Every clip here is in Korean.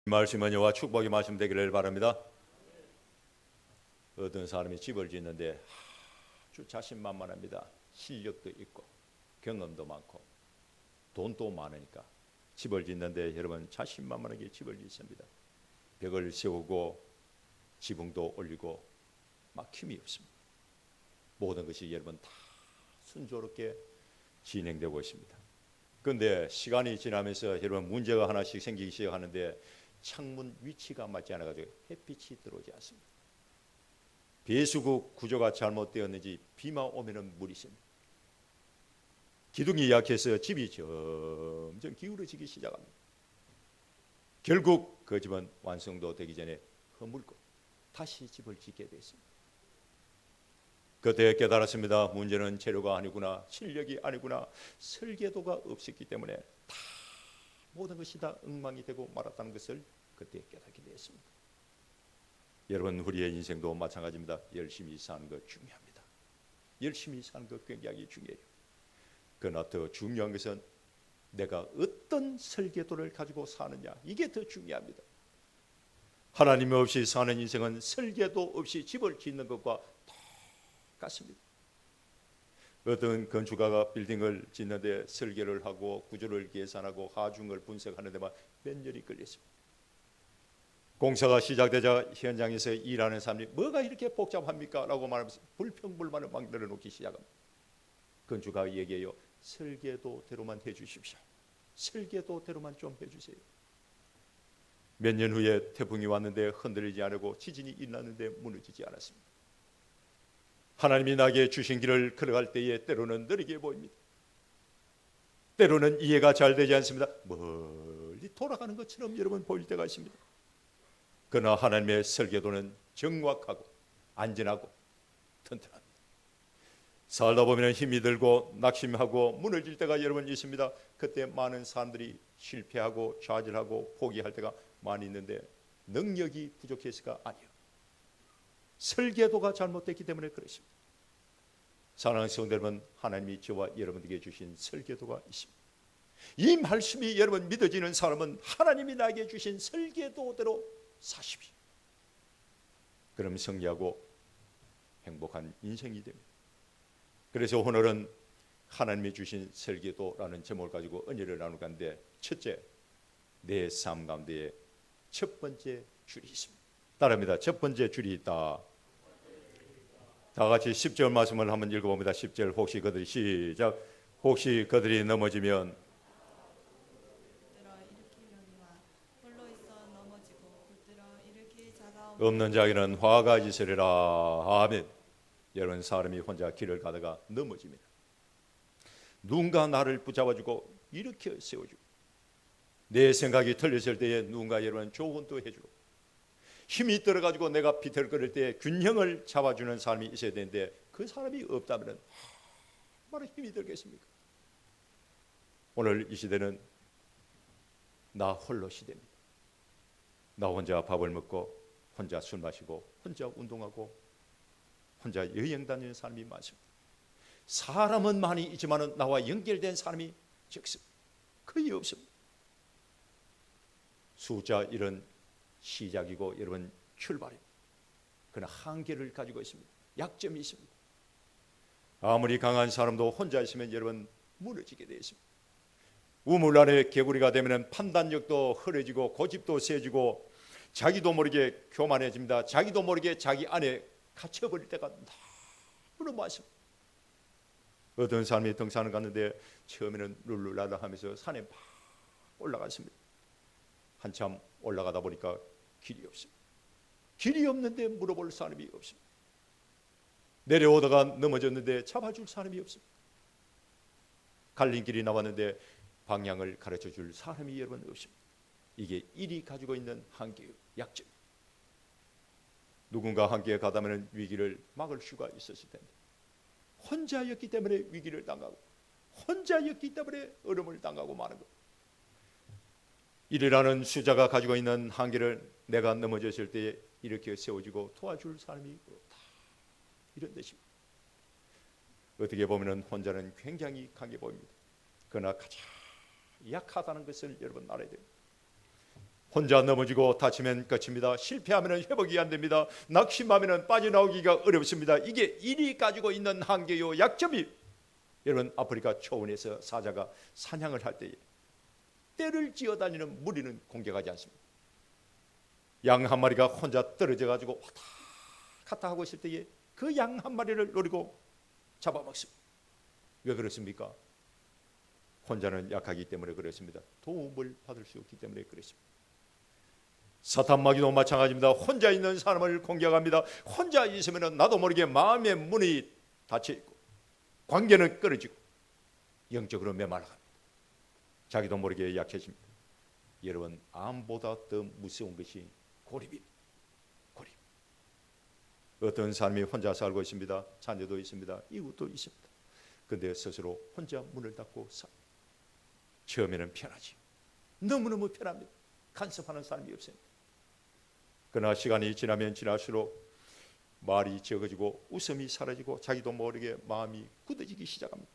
말씀은 여호와 축복의 말씀 되기를 바랍니다. 어떤 사람이 집을 짓는데 아주 자신만만합니다. 실력도 있고 경험도 많고 돈도 많으니까 집을 짓는데 여러분 자신만만하게 집을 짓습니다. 벽을 세우고 지붕도 올리고 막힘이 없습니다. 모든 것이 여러분 다 순조롭게 진행되고 있습니다. 그런데 시간이 지나면서 여러분 문제가 하나씩 생기기 시작하는데 창문 위치가 맞지 않아가지고 햇빛이 들어오지 않습니다. 배수구 구조가 잘못되었는지 비만 오면은 물이 씁니다. 기둥이 약해서 집이 점점 기울어지기 시작합니다. 결국 그 집은 완성도 되기 전에 허물고 다시 집을 짓게 됐습니다. 그때 깨달았습니다. 문제는 재료가 아니구나, 실력이 아니구나, 설계도가 없었기 때문에 다 모든 것이 다 엉망이 되고 말았다는 것을 그때 깨닫게 되었습니다. 여러분 우리의 인생도 마찬가지입니다. 열심히 사는 것 중요합니다. 열심히 사는 것 굉장히 중요해요. 그러나 더 중요한 것은 내가 어떤 설계도를 가지고 사느냐, 이게 더 중요합니다. 하나님 없이 사는 인생은 설계도 없이 집을 짓는 것과 똑같습니다. 어떤 건축가가 빌딩을 짓는데 설계를 하고 구조를 계산하고 하중을 분석하는 데만 몇 년이 걸렸습니다. 공사가 시작되자 현장에서 일하는 사람들이 뭐가 이렇게 복잡합니까? 라고 말하면서 불평불만을 막 늘어놓기 시작합니다. 건축가가 얘기해요. 설계도대로만 해주십시오. 설계도대로만 좀 해주세요. 몇 년 후에 태풍이 왔는데 흔들리지 않고 지진이 일어났는데 무너지지 않았습니다. 하나님이 나에게 주신 길을 걸어갈 때에 때로는 느리게 보입니다. 때로는 이해가 잘 되지 않습니다. 멀리 돌아가는 것처럼 여러분 보일 때가 있습니다. 그러나 하나님의 설계도는 정확하고 안전하고 튼튼합니다. 살다 보면 힘이 들고 낙심하고 무너질 때가 여러분 있습니다. 그때 많은 사람들이 실패하고 좌절하고 포기할 때가 많이 있는데 능력이 부족해서가 아니에요. 설계도가 잘못됐기 때문에 그렇습니다. 사랑하는 성도 여러분, 하나님이 저와 여러분에게 주신 설계도가 있습니다. 이 말씀이 여러분 믿어지는 사람은 하나님이 나에게 주신 설계도대로 사십시오. 그럼 승리하고 행복한 인생이 됩니다. 그래서 오늘은 하나님이 주신 설계도라는 제목을 가지고 은혜를 나누고 가는데, 첫째, 내 삶 가운데 첫 번째 줄이 있습니다. 따라합니다. 첫 번째 줄이 있다. 다 같이 10절 말씀을 한번 읽어봅니다. 10절 혹시 그들이 시작. 혹시 그들이 넘어지면 없는 자에게는 화가 있으리라. 아멘. 여러분 사람이 혼자 길을 가다가 넘어집니다. 누군가 나를 붙잡아주고 일으켜 세워주고 내 생각이 틀렸을 때에 누군가 여러분 조언도 해주고 힘이 들어가지고 내가 비틀거릴 때 균형을 잡아주는 사람이 있어야 되는데 그 사람이 없다면 얼마나 힘이 들겠습니까? 오늘 이 시대는 나 홀로 시대입니다. 나 혼자 밥을 먹고 혼자 술 마시고 혼자 운동하고 혼자 여행 다니는 사람이 많습니다. 사람은 많이 있지만 나와 연결된 사람이 적습니다. 거의 없습니다. 숫자 1은 시작이고 여러분 출발입니다. 그러나 한계를 가지고 있습니다. 약점이 있습니다. 아무리 강한 사람도 혼자 있으면 여러분 무너지게 되어 있습니다. 우물 안에 개구리가 되면 판단력도 흐려지고 고집도 세지고 자기도 모르게 교만해집니다. 자기도 모르게 자기 안에 갇혀버릴 때가 너무 많습니다. 어떤 사람이 등산을 갔는데 처음에는 룰루라라 하면서 산에 막 올라갔습니다. 한참 올라가다 보니까 길이 없습니다. 길이 없는데 물어볼 사람이 없습니다. 내려오다가 넘어졌는데 잡아줄 사람이 없습니다. 갈림길이 나왔는데 방향을 가르쳐줄 사람이 여러분 없습니다. 이게 일이 가지고 있는 한계의 약점. 누군가 함께 가다면 위기를 막을 수가 있었을 텐데 혼자였기 때문에 위기를 당하고 혼자였기 때문에 어려움을 당하고 마는 것. 일이라는 숫자가 가지고 있는 한계를 내가 넘어졌을 때 이렇게 세워지고 도와줄 사람이 없다. 이런 뜻입니다. 어떻게 보면 혼자는 굉장히 강해 보입니다. 그러나 가장 약하다는 것을 여러분 알아야 됩니다. 혼자 넘어지고 다치면 끝입니다. 실패하면 회복이 안 됩니다. 낙심하면 빠져나오기가 어렵습니다. 이게 일이 가지고 있는 한계요 약점이, 여러분 아프리카 초원에서 사자가 사냥을 할 때에 떼를 지어다니는 무리는 공격하지 않습니다. 양 한 마리가 혼자 떨어져 가지고 왔다 갔다 하고 있을 때에 그 양 한 마리를 노리고 잡아먹습니다. 왜 그렇습니까? 혼자는 약하기 때문에 그렇습니다. 도움을 받을 수 없기 때문에 그렇습니다. 사탄마귀도 마찬가지입니다. 혼자 있는 사람을 공격합니다. 혼자 있으면 나도 모르게 마음의 문이 닫혀 있고 관계는 끊어지고 영적으로 메말라갑니다. 자기도 모르게 약해집니다. 여러분, 암보다 더 무서운 것이 고립입니다. 고립. 어떤 사람이 혼자 살고 있습니다. 자녀도 있습니다. 이웃도 있습니다. 그런데 스스로 혼자 문을 닫고 삽니다. 처음에는 편하지. 너무너무 편합니다. 간섭하는 사람이 없습니다. 그러나 시간이 지나면 지날수록 말이 적어지고 웃음이 사라지고 자기도 모르게 마음이 굳어지기 시작합니다.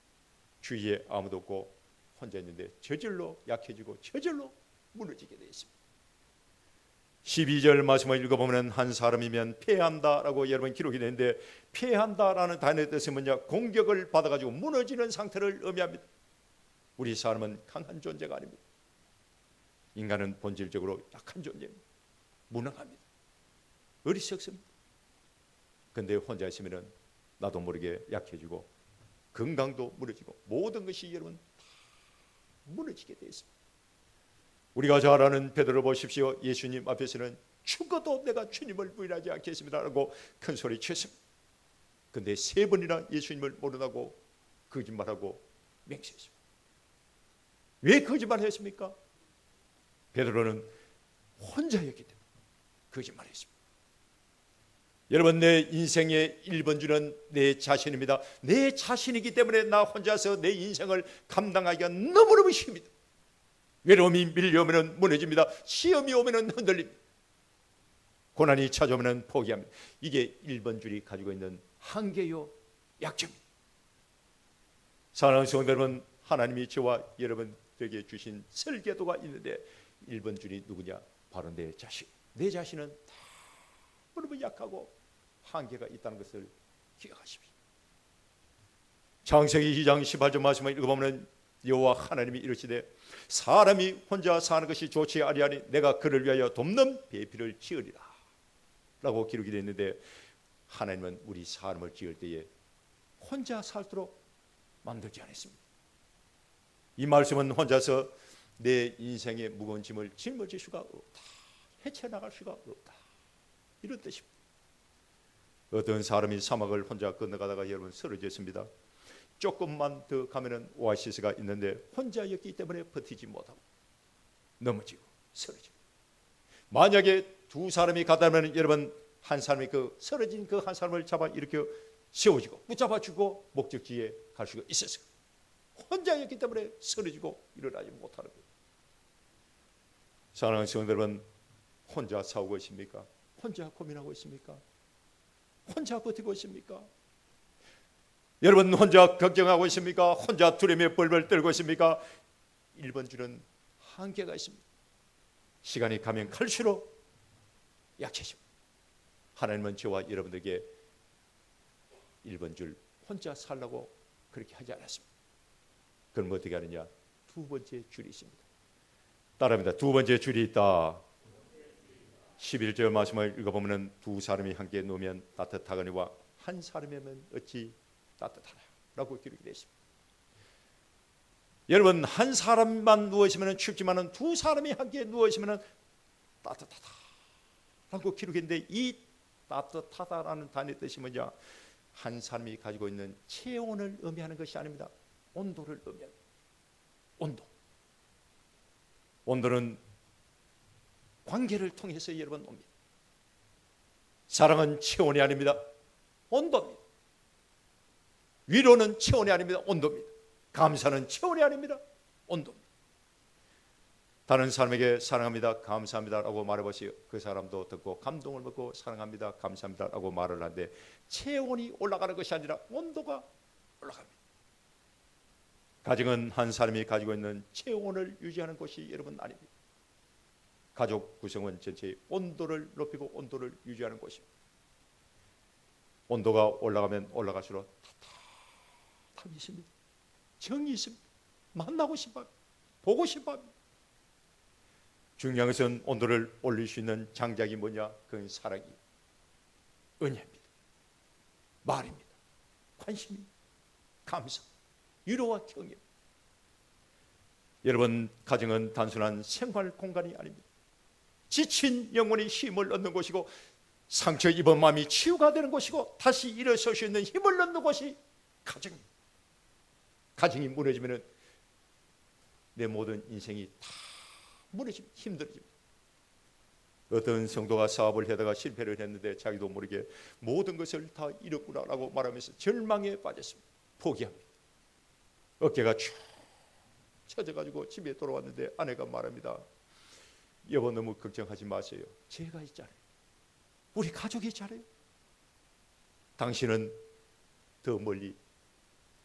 주위에 아무도 없고 혼자 있는데 저절로 약해지고 저절로 무너지게 되어 있습니다. 12절 말씀을 읽어보면 한 사람이면 패한다라고 여러분 기록이 되는데, 패한다라는 단어의 뜻은 뭐냐? 공격을 받아가지고 무너지는 상태를 의미합니다. 우리 사람은 강한 존재가 아닙니다. 인간은 본질적으로 약한 존재입니다. 무능합니다. 어리석습니다. 그런데 혼자 있으면 나도 모르게 약해지고 건강도 무너지고 모든 것이 여러분 다 무너지게 되어 있습니다. 우리가 잘 아는 베드로 보십시오. 예수님 앞에서는 죽어도 내가 주님을 부인하지 않겠습니다라고 큰 소리 쳤습니다. 그런데 3번이나 예수님을 모른다고 거짓말하고 맹세했습니다. 왜 거짓말했습니까? 베드로는 혼자였기 때문에 거짓말했습니다. 여러분, 내 인생의 1번주는 내 자신입니다. 내 자신이기 때문에 나 혼자서 내 인생을 감당하기가 너무너무 쉽습니다. 외로움이 밀려오면 무너집니다. 시험이 오면 흔들립니다. 고난이 찾아오면 포기합니다. 이게 1번줄이 가지고 있는 한계요 약점입니다. 사랑하는 성도 여러분, 하나님이 저와 여러분에게 주신 설계도가 있는데 1번줄이 누구냐? 바로 내 자신. 내 자신은 너무 약하고 한계가 있다는 것을 기억하십시오. 창세기 2장 18절 말씀을 읽어보면 여호와 하나님이 이르시되 사람이 혼자 사는 것이 좋지 아니하니 내가 그를 위하여 돕는 배필을 지으리라 라고 기록이 되어 있는데, 하나님은 우리 사람을 지을 때에 혼자 살도록 만들지 않았습니다. 이 말씀은 혼자서 내 인생의 무거운 짐을 짊어질 수가 없다, 헤쳐나갈 수가 없다, 이런 뜻입니다. 어떤 사람이 사막을 혼자 건너가다가 여러분 쓰러졌습니다. 조금만 더 가면은 오아시스가 있는데 혼자였기 때문에 버티지 못하고 넘어지고 쓰러지고, 만약에 2사람이 가다면 여러분 한 사람이 그 쓰러진 그 한 사람을 잡아 이렇게 세워주고 붙잡아주고 목적지에 갈 수가 있었어요. 혼자였기 때문에 쓰러지고 일어나지 못하는 거예요. 사랑하는 성도 여러분, 혼자 싸우고 있습니까? 혼자 고민하고 있습니까? 혼자 버티고 있습니까? 여러분 혼자 걱정하고 있습니까? 혼자 두려움에 벌벌 떨고 있습니까? 1번줄은 한계가 있습니다. 시간이 가면 갈수록 약해집니다. 하나님은 저와 여러분들에게 1번줄 혼자 살라고 그렇게 하지 않았습니다. 그럼 어떻게 하느냐? 2번째 줄이 있습니다. 따라합니다. 2번째 줄이 있다. 11절 말씀을 읽어보면 2사람이 함께 누우면 따뜻하거니와 한 사람이면 어찌 따뜻하나 라고 기록이 되어 있습니다. 여러분, 한 사람만 누워있으면 춥지만 2사람이 함께 누워있으면 따뜻하다 라고 기록했는데, 이 따뜻하다라는 단어의 뜻이 뭐냐? 한 사람이 가지고 있는 체온을 의미하는 것이 아닙니다. 온도를 의미합니다. 온도는 관계를 통해서 여러분 옵니다. 사랑은 체온이 아닙니다. 온도입니다. 위로는 체온이 아닙니다. 온도입니다. 감사는 체온이 아닙니다. 온도입니다. 다른 사람에게 사랑합니다, 감사합니다 라고 말해보세요. 그 사람도 듣고 감동을 받고 사랑합니다, 감사합니다 라고 말을 하는데, 체온이 올라가는 것이 아니라 온도가 올라갑니다. 가정은 한 사람이 가지고 있는 체온을 유지하는 것이 여러분 아닙니다. 가족 구성원 전체의 온도를 높이고 온도를 유지하는 곳입니다. 온도가 올라가면 올라갈수록 답답함이 있습니다. 정이 있습니다. 만나고 싶어요. 보고 싶어요. 중요한 것은 온도를 올릴 수 있는 장작이 뭐냐? 그건 사랑이 은혜입니다. 말입니다. 관심입니다. 감사, 위로와 경외. 여러분, 가정은 단순한 생활 공간이 아닙니다. 지친 영혼이 힘을 얻는 곳이고, 상처 입은 마음이 치유가 되는 곳이고, 다시 일어설 수 있는 힘을 얻는 곳이 가정입니다. 가정이 무너지면 내 모든 인생이 다 무너집니다. 힘들어집니다. 어떤 성도가 사업을 하다가 실패를 했는데 자기도 모르게 모든 것을 다 잃었구나라고 말하면서 절망에 빠졌습니다. 포기합니다. 어깨가 쭉 처져가지고 집에 돌아왔는데 아내가 말합니다. 여보, 너무 걱정하지 마세요. 제가 있잖아요. 우리 가족이 있잖아요. 당신은 더 멀리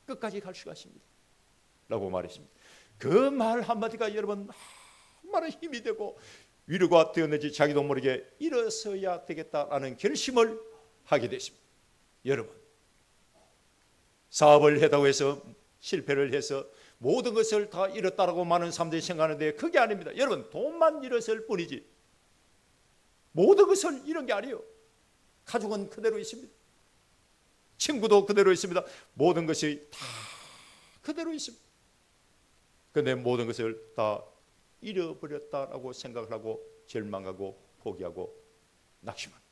끝까지 갈 수가 있습니다 라고 말했습니다. 그 말 한마디가 여러분 얼마나 힘이 되고 위로가 되었는지 자기도 모르게 일어서야 되겠다라는 결심을 하게 됐습니다. 여러분, 사업을 하다고 해서 실패를 해서 모든 것을 다 잃었다라고 많은 사람들이 생각하는데 그게 아닙니다. 여러분, 돈만 잃었을 뿐이지 모든 것을 잃은 게 아니에요. 가족은 그대로 있습니다. 친구도 그대로 있습니다. 모든 것이 다 그대로 있습니다. 그런데 모든 것을 다 잃어버렸다라고 생각을 하고 절망하고 포기하고 낙심합니다.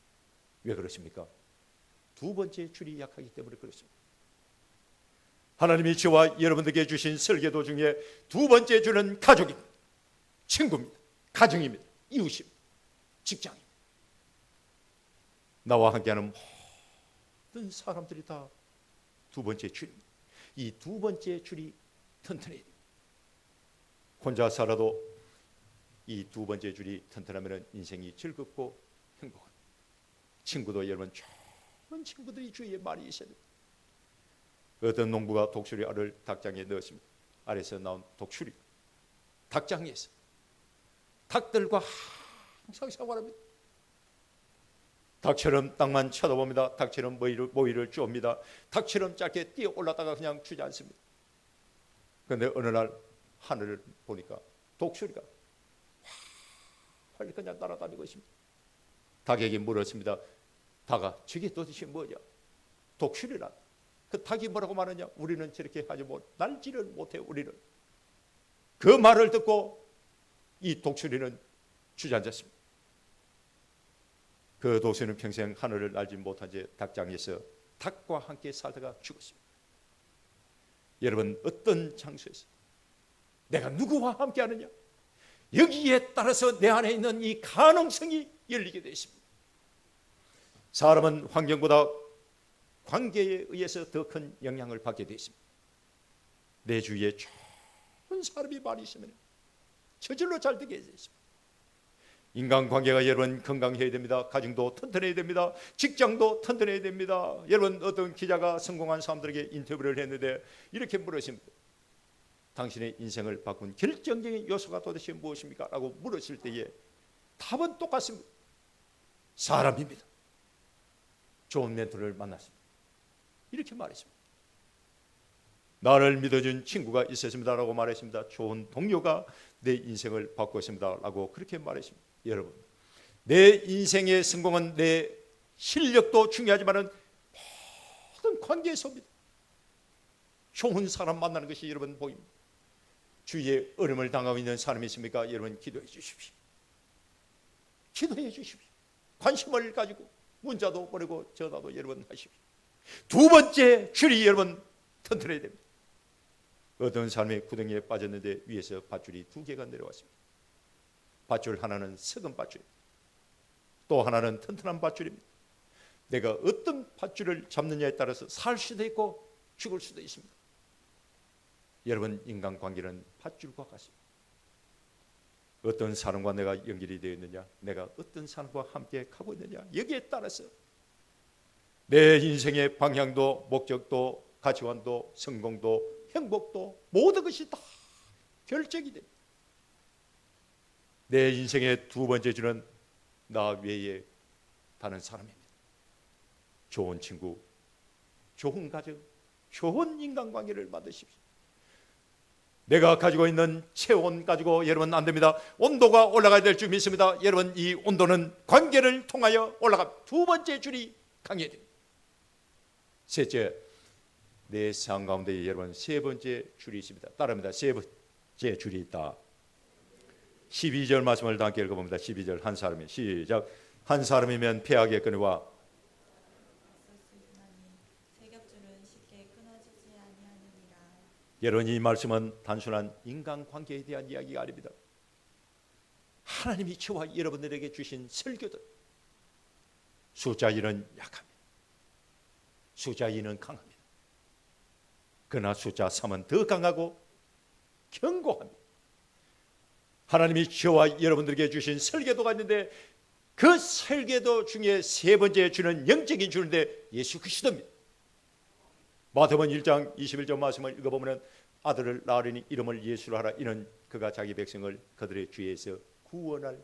왜 그렇습니까? 두 번째 줄이 약하기 때문에 그렇습니다. 하나님이 저와 여러분들에게 주신 설계도 중에 두 번째 줄은 가족입니다. 친구입니다. 가정입니다. 이웃입니다. 직장입니다. 나와 함께하는 모든 사람들이 다 두 번째 줄입니다. 이 두 번째 줄이 튼튼해야 됩니다. 혼자 살아도 이 두 번째 줄이 튼튼하면 인생이 즐겁고 행복합니다. 친구도 여러분 좋은 친구들이 주위에 많이 있어야 됩니다. 어떤 농부가 독수리 알을 닭장에 넣었습니다. 알에서 나온 독수리 닭장에서 닭들과 항상 생활합니다. 닭처럼 땅만 쳐다봅니다. 닭처럼 모이를 쪼옵니다. 닭처럼 짧게 뛰어 올랐다가 그냥 주지 않습니다. 그런데 어느 날 하늘을 보니까 독수리가 활 그냥 날아다니고 있습니다. 닭에게 물었습니다. 닭아, 저게 도대체 뭐냐? 독수리란. 그 닭이 뭐라고 말하냐? 우리는 저렇게 하지 날지를 못해. 우리는. 그 말을 듣고 이 독수리는 주저앉았습니다. 그 독수리는 평생 하늘을 날지 못한 채 닭장에서 닭과 함께 살다가 죽었습니다. 여러분, 어떤 장소에서 내가 누구와 함께 하느냐? 여기에 따라서 내 안에 있는 이 가능성이 열리게 되어 있습니다. 사람은 환경보다 관계에 의해서 더 큰 영향을 받게 되어 있습니다. 내 주위에 좋은 사람이 많이 있으면 저절로 잘 되게 되어 있습니다. 인간관계가 여러분 건강해야 됩니다. 가정도 튼튼해야 됩니다. 직장도 튼튼해야 됩니다. 여러분, 어떤 기자가 성공한 사람들에게 인터뷰를 했는데 이렇게 물으십니다. 당신의 인생을 바꾼 결정적인 요소가 도대체 무엇입니까? 라고 물었을 때에 답은 똑같습니다. 사람입니다. 좋은 멘토를 만났습니다. 이렇게 말했습니다. 나를 믿어준 친구가 있었습니다 라고 말했습니다. 좋은 동료가 내 인생을 바꿨습니다 라고 그렇게 말했습니다. 여러분, 내 인생의 성공은 내 실력도 중요하지만 모든 관계에서입니다. 좋은 사람 만나는 것이 여러분 보입니다. 주위에 어려움을 당하고 있는 사람이 있습니까? 여러분, 기도해 주십시오. 기도해 주십시오. 관심을 가지고 문자도 보내고 전화도 여러분 하십시오. 두 번째 줄이 여러분 튼튼해야 됩니다. 어떤 사람이 구덩이에 빠졌는데 위에서 밧줄이 두 개가 내려왔습니다. 밧줄 하나는 썩은 밧줄입니다. 또 하나는 튼튼한 밧줄입니다. 내가 어떤 밧줄을 잡느냐에 따라서 살 수도 있고 죽을 수도 있습니다. 여러분, 인간관계는 밧줄과 같습니다. 어떤 사람과 내가 연결이 되어 있느냐, 내가 어떤 사람과 함께 가고 있느냐, 여기에 따라서 내 인생의 방향도 목적도 가치관도 성공도 행복도 모든 것이 다 결정이 됩니다. 내 인생의 두 번째 주는 나 외에 다른 사람입니다. 좋은 친구, 좋은 가정, 좋은 인간관계를 만드십시오. 내가 가지고 있는 체온 가지고 여러분 안 됩니다. 온도가 올라가야 될 줄 믿습니다. 여러분, 이 온도는 관계를 통하여 올라가. 두 번째 줄이 강해야 됩니다. 셋째, 내 삶 가운데 여러분 세 번째 줄이 있습니다. 따라합니다. 세 번째 줄이 있다. 12절 말씀을 다 함께 읽어봅니다. 12절 한 사람이 시작. 한 사람이면 패하게 끊어와 여러분, 이 말씀은 단순한 인간관계에 대한 이야기가 아닙니다. 하나님이 저와 여러분들에게 주신 설교들, 숫자 1은 약합니다. 숫자 2는 강합니다. 그러나 숫자 3은 더 강하고 견고합니다. 하나님이 저와 여러분들에게 주신 설교도가 있는데 그 설교도 중에 세 번째 주는 영적인 주인데 예수 그리스도입니다. 마태복음 1장 21절 말씀을 읽어보면 아들을 낳으리니 이름을 예수로 하라. 이는 그가 자기 백성을 그들의 죄에서 구원할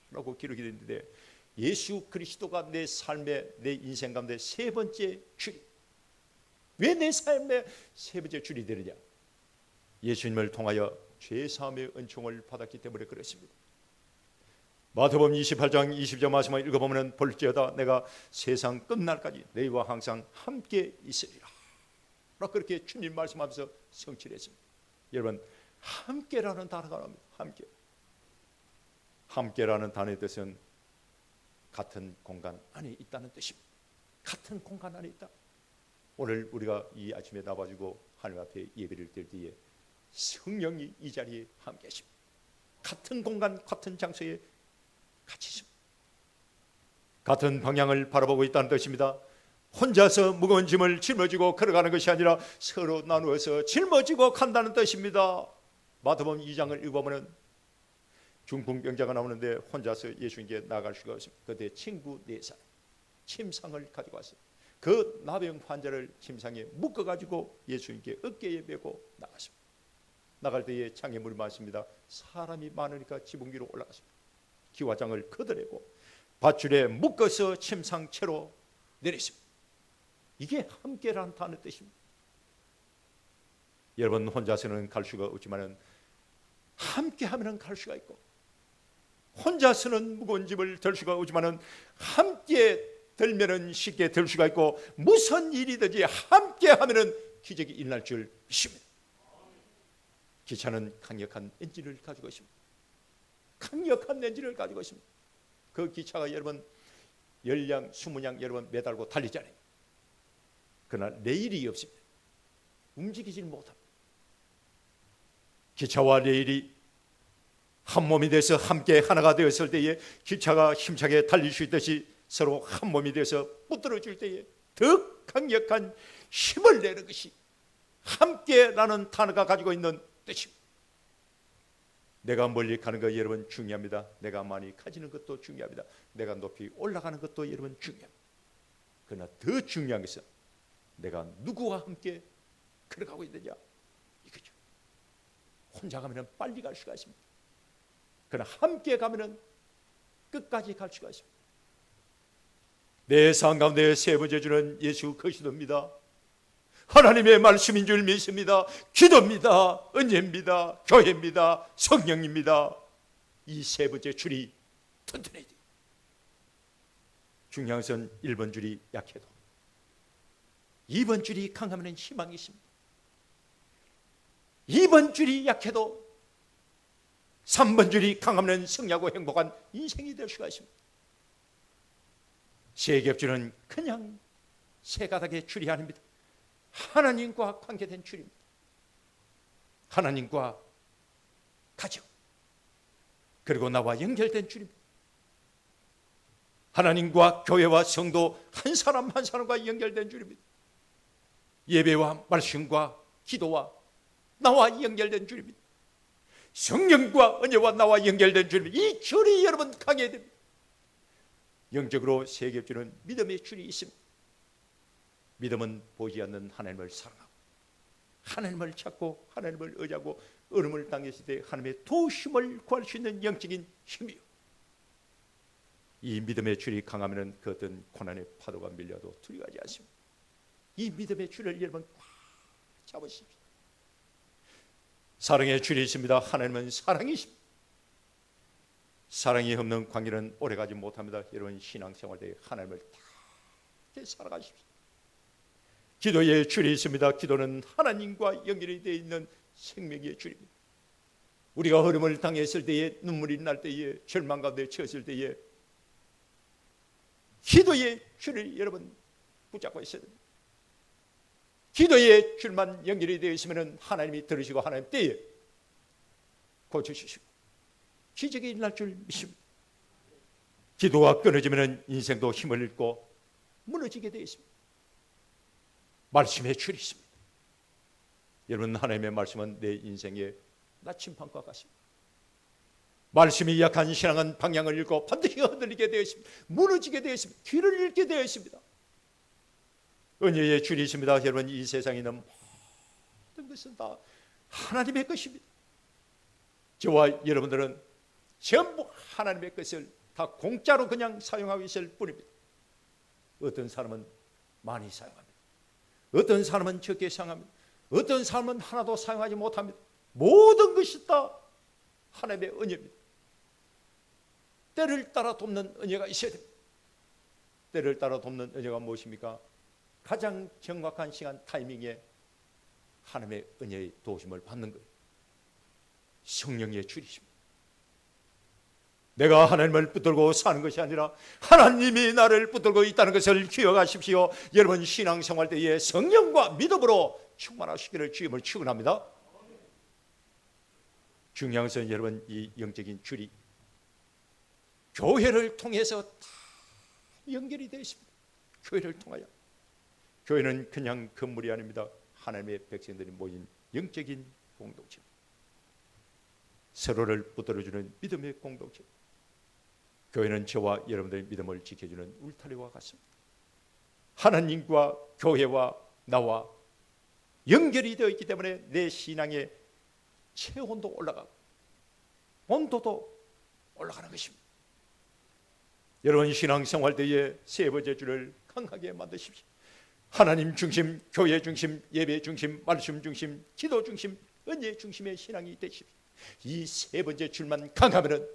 자다라고 기록이 되는데 예수 그리스도가 내 삶의 내 인생 가운데 세 번째 줄이. 왜 내 삶의 세 번째 줄이 되느냐? 예수님을 통하여 죄사함의 은총을 받았기 때문에 그렇습니다. 마태복음 28장 20절 말씀을 읽어보면 볼지어다 내가 세상 끝날까지 너희와 항상 함께 있으리라. 그렇게 주님 말씀하면서 성취를 했습니다. 여러분, 함께라는 단어가 나옵니다. 함께. 함께라는 단어의 뜻은 같은 공간 안에 있다는 뜻입니다. 같은 공간 안에 있다. 오늘 우리가 이 아침에 나와주고 하나님 앞에 예배를 드릴 때에 성령이 이 자리에 함께 하십니다. 같은 공간, 같은 장소에 같이 있습니다. 같은 방향을 바라보고 있다는 뜻입니다. 혼자서 무거운 짐을 짊어지고 걸어가는 것이 아니라 서로 나누어서 짊어지고 간다는 뜻입니다. 마태복음 2장을 읽어보면 중풍병자가 나오는데 혼자서 예수님께 나갈 수가 없습니다. 그때 친구 4사람 침상을 가지고 왔어요. 그 나병 환자를 침상에 묶어가지고 예수님께 어깨에 메고 나갔습니다. 나갈 때에 창에 물 마십니다. 사람이 많으니까 지붕 위로 올라갔습니다. 기와장을 걷어내고 밧줄에 묶어서 침상채로 내렸습니다. 이게 함께라는 단어 뜻입니다. 여러분, 혼자서는 갈 수가 없지만 함께하면 갈 수가 있고 혼자서는 무거운 짐을 들 수가 없지만 함께 들면 쉽게 들 수가 있고 무슨 일이든지 함께하면 기적이 일어날 줄 믿습니다. 기차는 강력한 엔진을 가지고 있습니다. 강력한 엔진을 가지고 있습니다. 그 기차가 여러분 10량, 20량 여러분 매달고 달리잖아요. 그러나 레일이 없습니다. 움직이질 못합니다. 기차와 레일이 한 몸이 돼서 함께 하나가 되었을 때에 기차가 힘차게 달릴 수 있듯이 서로 한 몸이 돼서 붙들어줄 때에 더 강력한 힘을 내는 것이 함께라는 단어가 가지고 있는 뜻입니다. 내가 멀리 가는 거 여러분 중요합니다. 내가 많이 가지는 것도 중요합니다. 내가 높이 올라가는 것도 여러분 중요합니다. 그러나 더 중요한 것은 내가 누구와 함께 걸어가고 있느냐 이거죠. 혼자 가면 빨리 갈 수가 있습니다. 그러나 함께 가면 끝까지 갈 수가 있습니다. 내 삶 가운데 세 번째 주는 예수 그리스도입니다. 하나님의 말씀인 줄 믿습니다. 기도입니다. 은혜입니다. 교회입니다. 성령입니다. 이 세 번째 줄이 튼튼해야 돼요. 중요한 것은 1번 줄이 약해도 2번 줄이 강하면 희망이 있습니다. 2번 줄이 약해도 3번 줄이 강하면 승리하고 행복한 인생이 될 수가 있습니다. 세 겹줄은 그냥 세 가닥의 줄이 아닙니다. 하나님과 관계된 줄입니다. 하나님과 가정 그리고 나와 연결된 줄입니다. 하나님과 교회와 성도 한 사람 한 사람과 연결된 줄입니다. 예배와 말씀과 기도와 나와 연결된 줄입니다. 성령과 은혜와 나와 연결된 줄입니다. 이 줄이 여러분 강해야 됩니다. 영적으로 세 겹줄은 믿음의 줄이 있습니다. 믿음은 보이지 않는 하나님을 사랑하고 하나님을 찾고 하나님을 의지하고 얼음을 당했을 때 하나님의 도우심을 구할 수 있는 영적인 힘이요. 이 믿음의 줄이 강하면 그 어떤 고난의 파도가 밀려도 두려워하지 않습니다. 이 믿음의 줄을 여러분 꽉 잡으십시오. 사랑의 줄이 있습니다. 하나님은 사랑이십니다. 사랑이 없는 관계는 오래가지 못합니다. 여러분 신앙생활 때 하나님을 다 살아가십시오. 기도의 줄이 있습니다. 기도는 하나님과 연결이 되어 있는 생명의 줄입니다. 우리가 어려움을 당했을 때에, 눈물이 날 때에, 절망 가운데 처했을 때에 기도의 줄을 여러분 붙잡고 있어야 됩니다. 기도의 줄만 연결이 되어 있으면 하나님이 들으시고 하나님 때에 고쳐주시고 기적이 일어날 줄 믿습니다. 기도가 끊어지면 인생도 힘을 잃고 무너지게 되어 있습니다. 말씀의 줄이 있습니다. 여러분 하나님의 말씀은 내 인생의 나침반과 같습니다. 말씀이 약한 신앙은 방향을 잃고 반드시 흔들리게 되어 있습니다. 무너지게 되어 있습니다. 길을 잃게 되어 있습니다. 은혜의 줄이 있습니다. 여러분 이 세상에 있는 모든 것은 다 하나님의 것입니다. 저와 여러분들은 전부 하나님의 것을 다 공짜로 그냥 사용하고 있을 뿐입니다. 어떤 사람은 많이 사용합니다. 어떤 사람은 적게 사용합니다. 어떤 사람은 하나도 사용하지 못합니다. 모든 것이 다 하나님의 은혜입니다. 때를 따라 돕는 은혜가 있어야 됩니다. 때를 따라 돕는 은혜가 무엇입니까? 가장 정확한 시간 타이밍에 하나님의 은혜의 도우심을 받는 거예요. 성령의 줄이십니다. 내가 하나님을 붙들고 사는 것이 아니라 하나님이 나를 붙들고 있다는 것을 기억하십시오. 여러분 신앙생활 때에 성령과 믿음으로 충만하시기를 주님을 축원합니다. 중요한 것은 여러분 이 영적인 줄이 교회를 통해서 다 연결이 되어 있습니다. 교회를 통하여. 교회는 그냥 건물이 아닙니다. 하나님의 백성들이 모인 영적인 공동체, 서로를 붙들어주는 믿음의 공동체. 교회는 저와 여러분들의 믿음을 지켜주는 울타리와 같습니다. 하나님과 교회와 나와 연결이 되어 있기 때문에 내 신앙의 체온도 올라가고 온도도 올라가는 것입니다. 여러분 신앙생활 때에 세 번째 줄을 강하게 만드십시오. 하나님 중심, 교회 중심, 예배 중심, 말씀 중심, 기도 중심, 은혜 중심의 신앙이 되십시오. 이 세 번째 줄만 강하면은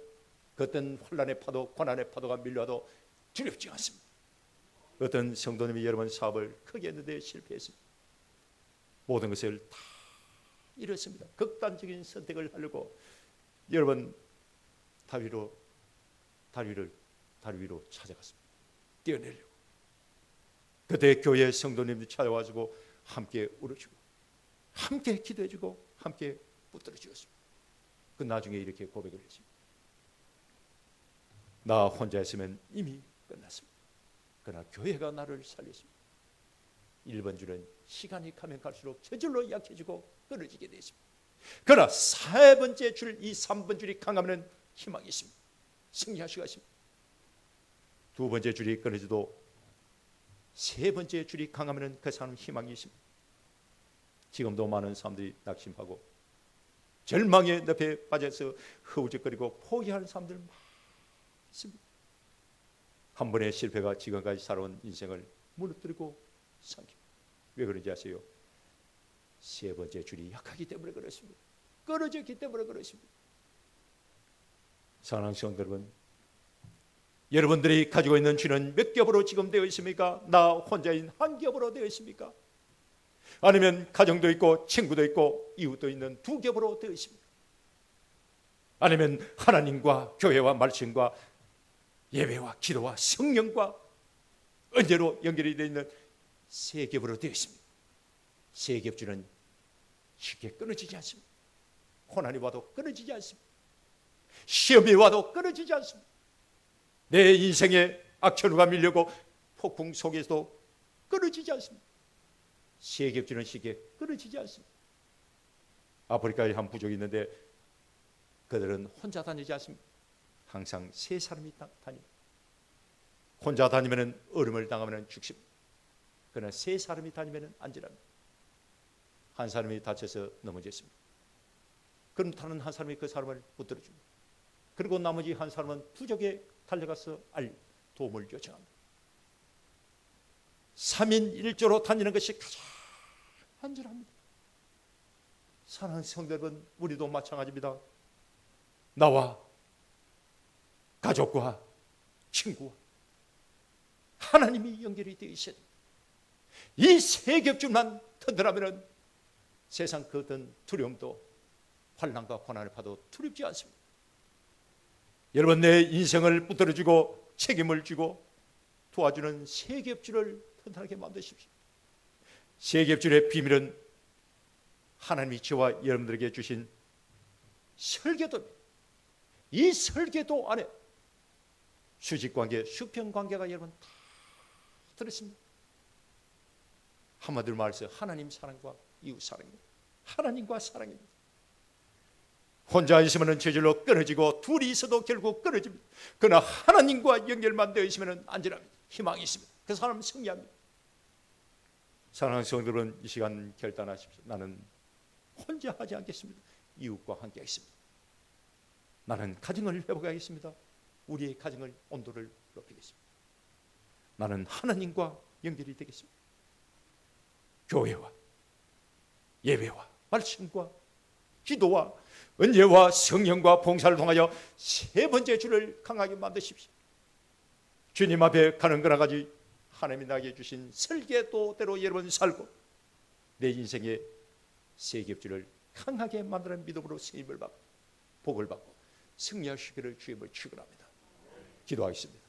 그 어떤 혼란의 파도, 고난의 파도가 밀려도 두렵지 않습니다. 어떤 성도님이 여러분 사업을 크게 했는데 실패했습니다. 모든 것을 다 잃었습니다. 극단적인 선택을 하려고 여러분 다리 위로 찾아갔습니다. 뛰어내려고. 그때 교회 성도님들이 찾아와주고 함께 울어주고 함께 기도해주고 함께 붙들어주었습니다. 그 나중에 이렇게 고백을 했습니다. 나 혼자 했으면 이미 끝났습니다. 그러나 교회가 나를 살렸습니다. 1번 줄은 시간이 가면 갈수록 저절로 약해지고 끊어지게 되었습니다. 그러나 세 번째 줄, 이 3번 줄이 강하면 희망이 있습니다. 승리할 수가 있습니다. 두 번째 줄이 끊어져도 세 번째 줄이 강하면 그 사람은 희망이 있습니다. 지금도 많은 사람들이 낙심하고 절망의 늪에 빠져서 허우적거리고 포기하는 사람들 많습니다. 한 번의 실패가 지금까지 살아온 인생을 무너뜨리고 삼킵니다. 왜 그런지 아세요? 세 번째 줄이 약하기 때문에 그렇습니다. 끊어졌기 때문에 그렇습니다. 사랑하는 성도 여러분, 여러분들이 가지고 있는 줄은 몇 겹으로 지금 되어 있습니까? 나 혼자인 한 겹으로 되어 있습니까? 아니면 가정도 있고 친구도 있고 이웃도 있는 두 겹으로 되어 있습니까? 아니면 하나님과 교회와 말씀과 예배와 기도와 성령과 은혜로 연결이 되어 있는 세 겹으로 되어 있습니다. 세 겹줄은 쉽게 끊어지지 않습니다. 고난이 와도 끊어지지 않습니다. 시험이 와도 끊어지지 않습니다. 내 인생에 악천후가 밀려고 폭풍 속에서도 끊어지지 않습니다. 세 겹줄은 쉽게 끊어지지 않습니다. 아프리카에 한 부족이 있는데 그들은 혼자 다니지 않습니다. 항상 세 사람이 다닙니다. 혼자 다니면 얼음을 당하면 죽습니다. 그러나 세 사람이 다니면 안전합니다. 한 사람이 다쳐서 넘어졌습니다. 그럼 다른 한 사람이 그 사람을 붙들어줍니다. 그리고 나머지 한 사람은 부족에 달려가서 도움을 요청합니다. 3인 1조로 다니는 것이 가장 안전합니다. 사랑하는 성도 여러분, 우리도 마찬가지입니다. 나와 가족과 친구와 하나님이 연결이 되어 있어야 됩니다. 이 세 겹줄만 튼튼하면 세상 그 어떤 두려움도 환난과 고난을 봐도 두렵지 않습니다. 여러분, 내 인생을 붙들어주고 책임을 지고 도와주는 세 겹줄을 튼튼하게 만드십시오. 세 겹줄의 비밀은 하나님이 저와 여러분들에게 주신 설계도입니다. 이 설계도 안에 수직관계, 수평관계가 여러분 다 들었습니다. 한마디로 말해서 하나님 사랑과 이웃 사랑입니다. 하나님과 사랑입니다. 혼자 있으면 저절로 끊어지고 둘이 있어도 결국 끊어집니다. 그러나 하나님과 연결만 되어 있으면 안전합니다. 희망이 있습니다. 그 사람은 승리합니다. 사랑하는 성도들은 이 시간 결단하십시오. 나는 혼자 하지 않겠습니다. 이웃과 함께 하겠습니다. 나는 가정을 회복하겠습니다. 우리의 가정을 온도를 높이겠습니다. 나는 하나님과 연결이 되겠습니다. 교회와 예배와 말씀과 기도와 은혜와 성령과 봉사를 통하여 세 번째 줄을 강하게 만드십시오. 주님 앞에 가는 거나 가지 하나님이 나에게 주신 설계도대로 여러분 살고 내 인생의 세 겹줄을 강하게 만드는 믿음으로 세임을 받고 복을 받고 승리하시기를 주님을 축원합니다. 기도하겠습니다.